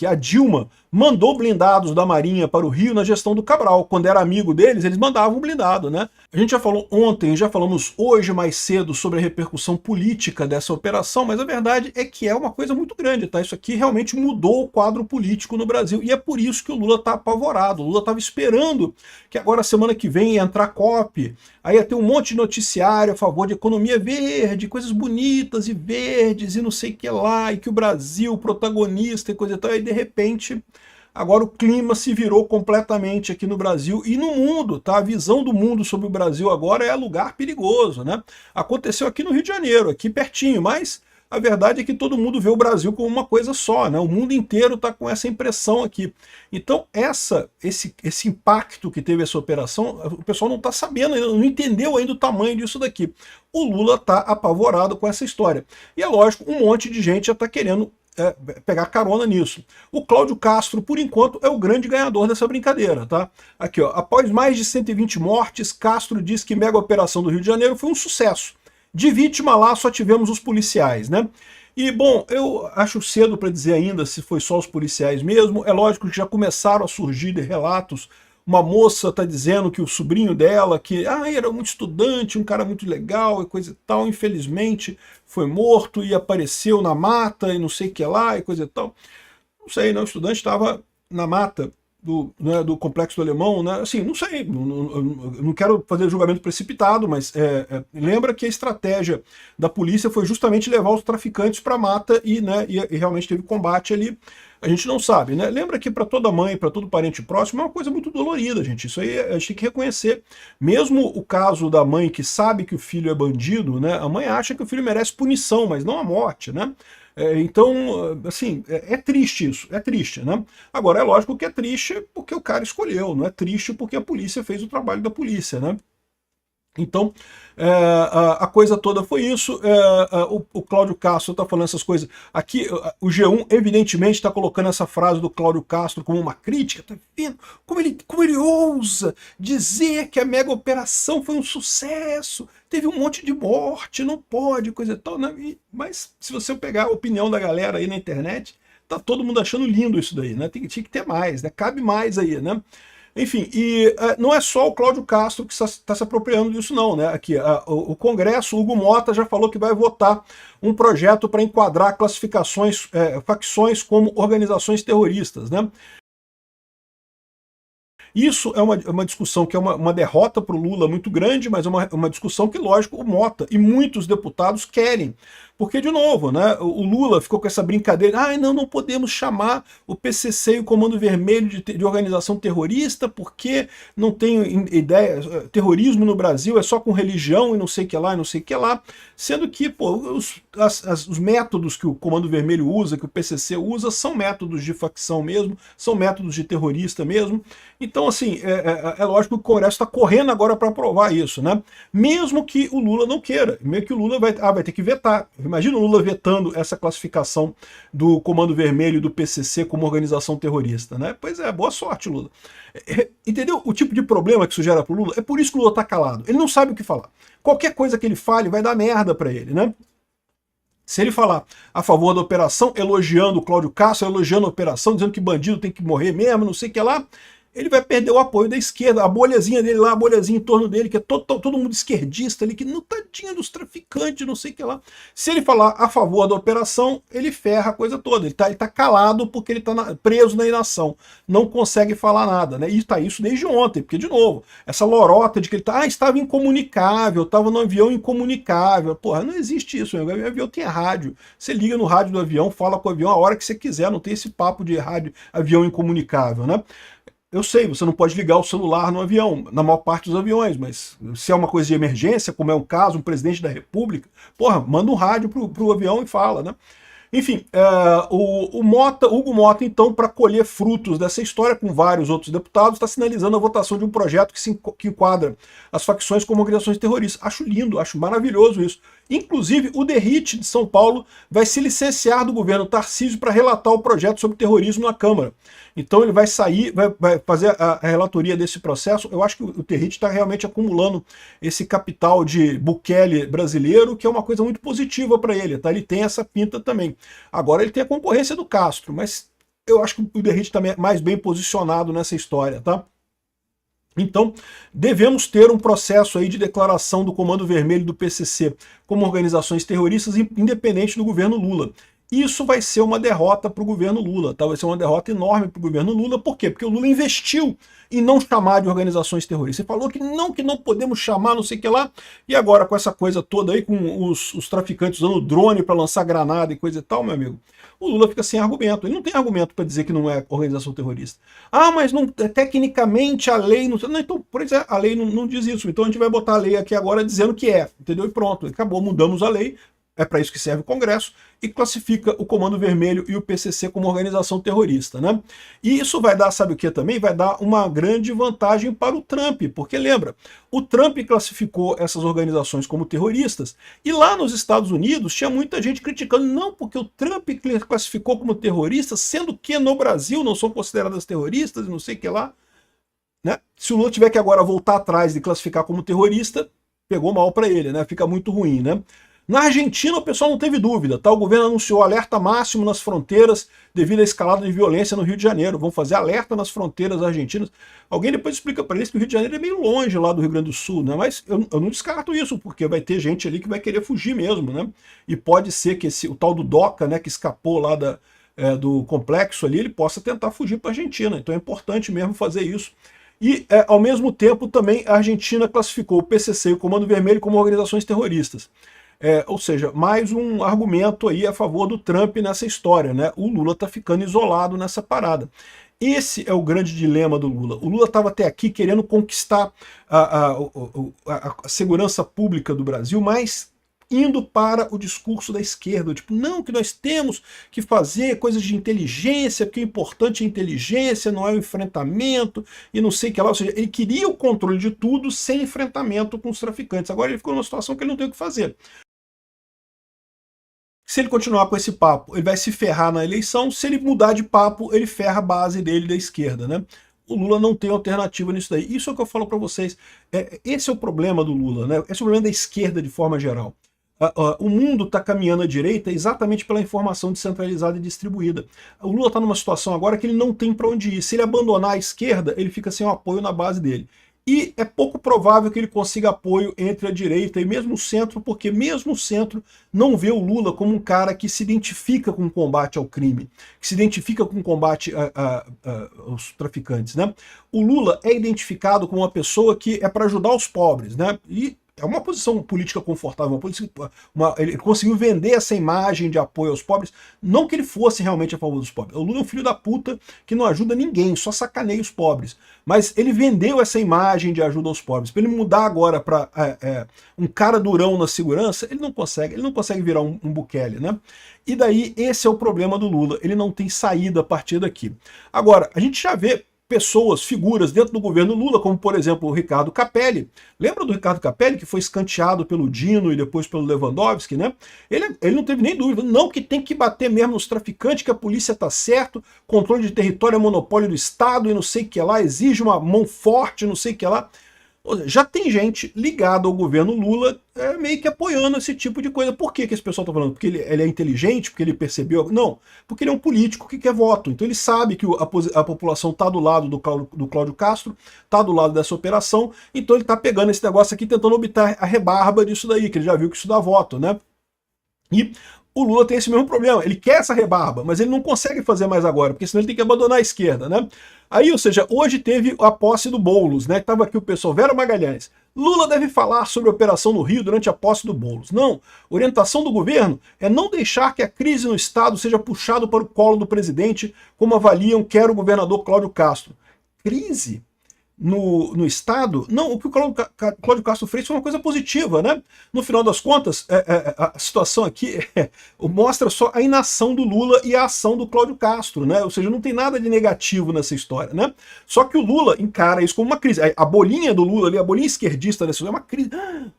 que a Dilma mandou blindados da Marinha para o Rio na gestão do Cabral. Quando era amigo deles, eles mandavam blindado, né? A gente já falou ontem, já falamos hoje mais cedo sobre a repercussão política dessa operação, mas a verdade é que é uma coisa muito grande, tá? Isso aqui realmente mudou o quadro político no Brasil, e é por isso que o Lula tá apavorado. O Lula estava esperando que agora, semana que vem, ia entrar COP, aí ia ter um monte de noticiário a favor de economia verde, coisas bonitas e verdes e não sei o que lá, e que o Brasil, protagonista e coisa e tal, e de repente, agora o clima se virou completamente aqui no Brasil e no mundo, tá? A visão do mundo sobre o Brasil agora é lugar perigoso, né? Aconteceu aqui no Rio de Janeiro, aqui pertinho, mas a verdade é que todo mundo vê o Brasil como uma coisa só, né? O mundo inteiro está com essa impressão aqui. Então esse impacto que teve essa operação, o pessoal não está sabendo, não entendeu ainda o tamanho disso daqui. O Lula está apavorado com essa história. E é lógico, um monte de gente já está querendo pegar carona nisso. O Cláudio Castro, por enquanto, é o grande ganhador dessa brincadeira, tá? Aqui, ó, após mais de 120 mortes, Castro diz que mega operação do Rio de Janeiro foi um sucesso. De vítima lá só tivemos os policiais, né? E, bom, eu acho cedo para dizer ainda se foi só os policiais mesmo. É lógico que já começaram a surgir relatos. Uma moça está dizendo que o sobrinho dela, que era muito estudante, um cara muito legal e coisa e tal, infelizmente foi morto e apareceu na mata e não sei o que lá e coisa e tal. Não sei, né? O estudante estava na mata do Complexo do Alemão, né? Assim, não sei, não quero fazer julgamento precipitado, mas lembra que a estratégia da polícia foi justamente levar os traficantes para a mata e realmente teve combate ali. A gente não sabe, né? Lembra que para toda mãe, para todo parente próximo, é uma coisa muito dolorida, gente. Isso aí a gente tem que reconhecer. Mesmo o caso da mãe que sabe que o filho é bandido, né? A mãe acha que o filho merece punição, mas não a morte, né? Então, assim, é triste isso, é triste, né? Agora, é lógico que é triste porque o cara escolheu, não é triste porque a polícia fez o trabalho da polícia, né? Então, a coisa toda foi isso. O Cláudio Castro está falando essas coisas. Aqui, o G1, evidentemente, está colocando essa frase do Cláudio Castro como uma crítica. Tá vendo como ele ousa dizer que a mega operação foi um sucesso, teve um monte de morte, não pode, coisa e tal, né? Mas, se você pegar a opinião da galera aí na internet, tá todo mundo achando lindo isso daí, né? Tinha que ter mais, né? Cabe mais aí, né? Enfim, e não é só o Cláudio Castro que está se apropriando disso não, né? Aqui, o Congresso, o Hugo Mota já falou que vai votar um projeto para enquadrar classificações, facções como organizações terroristas, né? Isso é uma discussão que é uma derrota para o Lula muito grande, mas é uma discussão que, lógico, o Mota e muitos deputados querem. Porque, de novo, né, o Lula ficou com essa brincadeira, não podemos chamar o PCC e o Comando Vermelho de organização terrorista, porque não tem ideia, terrorismo no Brasil é só com religião e não sei o que lá, e não sei o que lá, sendo que os métodos que o Comando Vermelho usa, que o PCC usa, são métodos de facção mesmo, são métodos de terrorista mesmo. Então, assim, é lógico que o Congresso está correndo agora para aprovar isso, né? Mesmo que o Lula não queira, mesmo que o Lula vai ter que vetar. Imagina o Lula vetando essa classificação do Comando Vermelho e do PCC como organização terrorista, né? Pois é, boa sorte, Lula. Entendeu o tipo de problema que isso gera para o Lula? É por isso que o Lula está calado. Ele não sabe o que falar. Qualquer coisa que ele fale vai dar merda para ele, né? Se ele falar a favor da operação, elogiando o Cláudio Castro, elogiando a operação, dizendo que bandido tem que morrer mesmo, não sei o que lá, ele vai perder o apoio da esquerda, a bolhazinha dele lá, a bolhazinha em torno dele, que é todo mundo esquerdista ali, que não tadinho dos traficantes, não sei o que lá. Se ele falar a favor da operação, ele ferra a coisa toda. Ele tá calado porque ele tá preso na inação. Não consegue falar nada, né? E tá isso desde ontem, porque, de novo, essa lorota de que ele estava incomunicável, estava no avião incomunicável. Porra, não existe isso, o avião tem rádio. Você liga no rádio do avião, fala com o avião a hora que você quiser, não tem esse papo de rádio, avião incomunicável, né? Eu sei, você não pode ligar o celular no avião, na maior parte dos aviões, mas se é uma coisa de emergência, como é o caso, um presidente da República, porra, manda um rádio pro avião e fala, né? Enfim, o Hugo Mota, então, para colher frutos dessa história com vários outros deputados, está sinalizando a votação de um projeto que enquadra as facções como organizações terroristas. Acho lindo, acho maravilhoso isso. Inclusive, o DERIT de São Paulo vai se licenciar do governo Tarcísio para relatar o projeto sobre terrorismo na Câmara. Então ele vai sair, vai fazer a relatoria desse processo. Eu acho que o DERIT está realmente acumulando esse capital de Bukele brasileiro, que é uma coisa muito positiva para ele, tá? Ele tem essa pinta também. Agora ele tem a concorrência do Castro, mas eu acho que o Derrite está mais bem posicionado nessa história, tá? Então, devemos ter um processo aí de declaração do Comando Vermelho e do PCC como organizações terroristas independente do governo Lula. Isso vai ser uma derrota para o governo Lula, tá? Vai ser uma derrota enorme para o governo Lula. Por quê? Porque o Lula investiu em não chamar de organizações terroristas. Ele falou que não podemos chamar, não sei o que lá, e agora com essa coisa toda aí, com os traficantes usando drone para lançar granada e coisa e tal, meu amigo, o Lula fica sem argumento. Ele não tem argumento para dizer que não é organização terrorista. Ah, mas não, tecnicamente a lei não... Não, então, por exemplo, a lei não diz isso. Então a gente vai botar a lei aqui agora dizendo que é, entendeu? E pronto, acabou, mudamos a lei. É para isso que serve o Congresso, e classifica o Comando Vermelho e o PCC como organização terrorista, né? E isso vai dar, sabe o que também? Vai dar uma grande vantagem para o Trump, porque lembra, o Trump classificou essas organizações como terroristas, e lá nos Estados Unidos tinha muita gente criticando, não, porque o Trump classificou como terroristas, sendo que no Brasil não são consideradas terroristas, e não sei o que lá, né? Se o Lula tiver que agora voltar atrás de classificar como terrorista, pegou mal para ele, né? Fica muito ruim, né? Na Argentina o pessoal não teve dúvida, tá? O governo anunciou alerta máximo nas fronteiras devido à escalada de violência no Rio de Janeiro. Vão fazer alerta nas fronteiras argentinas. Alguém depois explica para eles que o Rio de Janeiro é meio longe lá do Rio Grande do Sul, né? Mas eu não descarto isso, porque vai ter gente ali que vai querer fugir mesmo, né? E pode ser que o tal do DOCA, né, que escapou lá do complexo ali, ele possa tentar fugir para a Argentina. Então é importante mesmo fazer isso. E, ao mesmo tempo, também a Argentina classificou o PCC e o Comando Vermelho como organizações terroristas. Ou seja, mais um argumento aí a favor do Trump nessa história, né? O Lula está ficando isolado nessa parada. Esse é o grande dilema do Lula. O Lula estava até aqui querendo conquistar a segurança pública do Brasil, mas indo para o discurso da esquerda, tipo, não, que nós temos que fazer coisas de inteligência, porque o importante é a inteligência, não é o enfrentamento, e não sei o que lá, ou seja, ele queria o controle de tudo sem enfrentamento com os traficantes. Agora ele ficou numa situação que ele não tem o que fazer. Se ele continuar com esse papo, ele vai se ferrar na eleição. Se ele mudar de papo, ele ferra a base dele da esquerda, né? O Lula não tem alternativa nisso daí. Isso é o que eu falo para vocês. Esse é o problema do Lula, né? Esse é o problema da esquerda de forma geral. O mundo está caminhando à direita exatamente pela informação descentralizada e distribuída. O Lula está numa situação agora que ele não tem para onde ir. Se ele abandonar a esquerda, ele fica sem o apoio na base dele. E é pouco provável que ele consiga apoio entre a direita e mesmo o centro, porque mesmo o centro não vê o Lula como um cara que se identifica com o combate ao crime, que se identifica com o combate aos traficantes, né? O Lula é identificado como uma pessoa que é para ajudar os pobres, né? E é uma posição política confortável, ele conseguiu vender essa imagem de apoio aos pobres, não que ele fosse realmente a favor dos pobres. O Lula é um filho da puta que não ajuda ninguém, só sacaneia os pobres. Mas ele vendeu essa imagem de ajuda aos pobres. Para ele mudar agora para um cara durão na segurança, ele não consegue virar um Bukele, né? E daí esse é o problema do Lula, ele não tem saída a partir daqui. Agora, a gente já vê pessoas, figuras dentro do governo Lula, como por exemplo o Ricardo Capelli. Lembra do Ricardo Capelli, que foi escanteado pelo Dino e depois pelo Lewandowski, né? Ele não teve nem dúvida, não, que tem que bater mesmo nos traficantes, que a polícia tá certo, controle de território é monopólio do Estado e não sei o que lá, exige uma mão forte, não sei o que lá. Já tem gente ligada ao governo Lula meio que apoiando esse tipo de coisa. Por que esse pessoal está falando? Porque ele é inteligente? Porque ele percebeu? Não, porque ele é um político que quer voto. Então ele sabe que a população está do lado do Cláudio Castro, está do lado dessa operação, então ele está pegando esse negócio aqui tentando obter a rebarba disso daí, que ele já viu que isso dá voto, né? E o Lula tem esse mesmo problema, ele quer essa rebarba, mas ele não consegue fazer mais agora, porque senão ele tem que abandonar a esquerda, né? Aí, ou seja, hoje teve a posse do Boulos, né? Estava aqui o pessoal, Vera Magalhães. Lula deve falar sobre a operação no Rio durante a posse do Boulos. Não, orientação do governo é não deixar que a crise no Estado seja puxada para o colo do presidente, como avaliam quer o governador Cláudio Castro. Crise no Estado? Não, o que o Cláudio Castro fez foi uma coisa positiva, né? No final das contas, a situação aqui mostra só a inação do Lula e a ação do Cláudio Castro, né? Ou seja, não tem nada de negativo nessa história, né? Só que o Lula encara isso como uma crise. A bolinha do Lula ali, a bolinha esquerdista dessa é uma crise.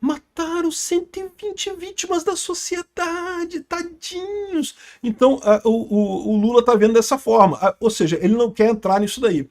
Mataram 120 vítimas da sociedade, tadinhos. Então, o Lula tá vendo dessa forma. Ou seja, ele não quer entrar nisso daí.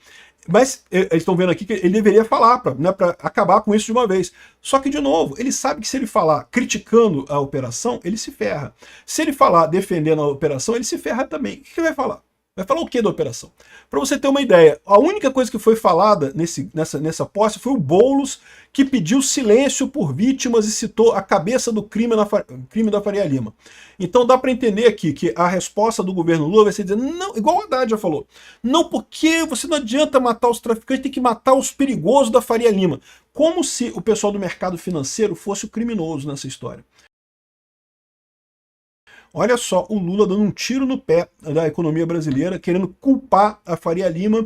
Mas eles estão vendo aqui que ele deveria falar para acabar com isso de uma vez. Só que, de novo, ele sabe que se ele falar criticando a operação, ele se ferra. Se ele falar defendendo a operação, ele se ferra também. O que ele vai falar? Vai falar o que da operação? Para você ter uma ideia, a única coisa que foi falada nessa posse foi o Boulos, que pediu silêncio por vítimas e citou a cabeça do crime da Faria Lima. Então dá para entender aqui que a resposta do governo Lula vai ser dizer, não, igual o Haddad já falou, não, porque você não adianta matar os traficantes, tem que matar os perigosos da Faria Lima. Como se o pessoal do mercado financeiro fosse o criminoso nessa história. Olha só, o Lula dando um tiro no pé da economia brasileira, querendo culpar a Faria Lima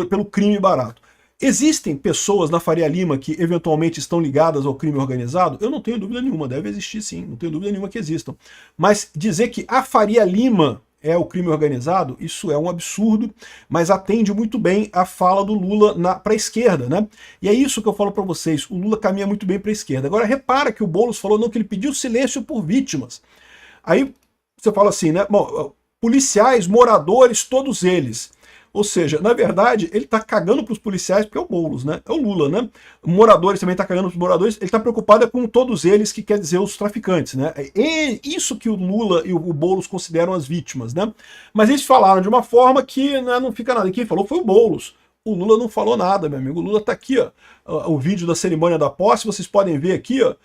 pelo crime barato. Existem pessoas na Faria Lima que eventualmente estão ligadas ao crime organizado? Eu não tenho dúvida nenhuma, deve existir sim, não tenho dúvida nenhuma que existam. Mas dizer que a Faria Lima é o crime organizado, isso é um absurdo, mas atende muito bem a fala do Lula para a esquerda, né? E é isso que eu falo para vocês, o Lula caminha muito bem para a esquerda. Agora repara que o Boulos falou não, que ele pediu silêncio por vítimas. Aí você fala assim, né? Bom, policiais, moradores, todos eles. Ou seja, na verdade, ele tá cagando pros policiais porque é o Boulos, né? É o Lula, né? Moradores também tá cagando pros moradores, ele tá preocupado com todos eles, que quer dizer os traficantes, né? É isso que o Lula e o Boulos consideram as vítimas, né? Mas eles falaram de uma forma que, né, não fica nada. E quem falou foi o Boulos. O Lula não falou nada, meu amigo. O Lula tá aqui, ó. O vídeo da cerimônia da posse, vocês podem ver aqui, ó.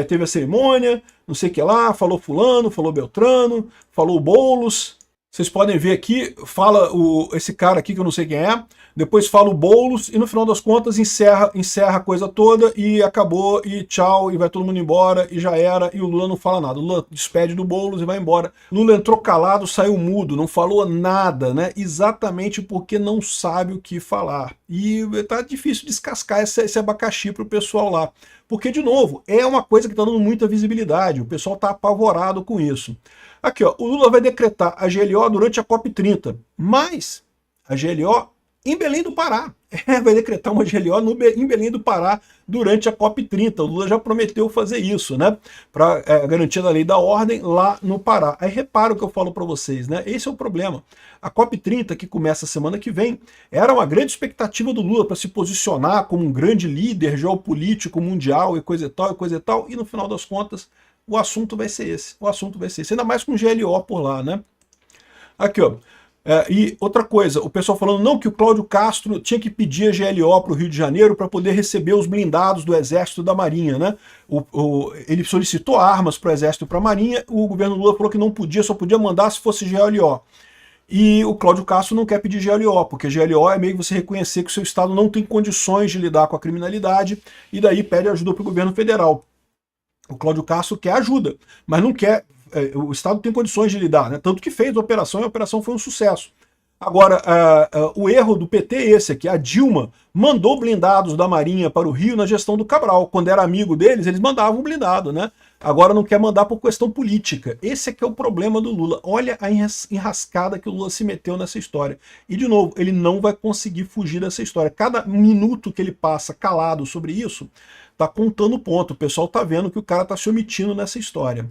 Teve a cerimônia, não sei o que lá, falou fulano, falou Beltrano, falou Boulos. Vocês podem ver aqui, fala esse cara aqui que eu não sei quem é, depois fala o Boulos e no final das contas encerra a coisa toda e acabou e tchau, e vai todo mundo embora e já era, e o Lula não fala nada. O Lula despede do Boulos e vai embora. Lula entrou calado, saiu mudo, não falou nada, né? Exatamente porque não sabe o que falar. E tá difícil descascar esse abacaxi pro pessoal lá. Porque, de novo, é uma coisa que está dando muita visibilidade, o pessoal está apavorado com isso. Aqui, ó, o Lula vai decretar a GLO durante a COP30, mas a GLO em Belém do Pará. Vai decretar uma GLO em Belém do Pará durante a COP30. O Lula já prometeu fazer isso, né? Para garantir a lei da ordem lá no Pará. Aí repara o que eu falo para vocês, né? Esse é o problema. A COP30, que começa a semana que vem, era uma grande expectativa do Lula para se posicionar como um grande líder geopolítico mundial e coisa e tal, e no final das contas o assunto vai ser esse. O assunto vai ser esse. Ainda mais com GLO por lá, né? Aqui, ó. E outra coisa, o pessoal falando não, que o Cláudio Castro tinha que pedir a GLO para o Rio de Janeiro para poder receber os blindados do Exército e da Marinha, né? Ele solicitou armas para o Exército e para a Marinha, o governo Lula falou que não podia, só podia mandar se fosse GLO. E o Cláudio Castro não quer pedir GLO, porque GLO é meio que você reconhecer que o seu Estado não tem condições de lidar com a criminalidade, e daí pede ajuda para o governo federal. O Cláudio Castro quer ajuda, mas não quer. O Estado tem condições de lidar, né? Tanto que fez a operação e a operação foi um sucesso. Agora, o erro do PT é esse aqui. A Dilma mandou blindados da Marinha para o Rio na gestão do Cabral. Quando era amigo deles, eles mandavam blindado, né? Agora não quer mandar por questão política. Esse é que é o problema do Lula. Olha a enrascada que o Lula se meteu nessa história. E, de novo, ele não vai conseguir fugir dessa história. Cada minuto que ele passa calado sobre isso, tá contando ponto. O pessoal tá vendo que o cara tá se omitindo nessa história.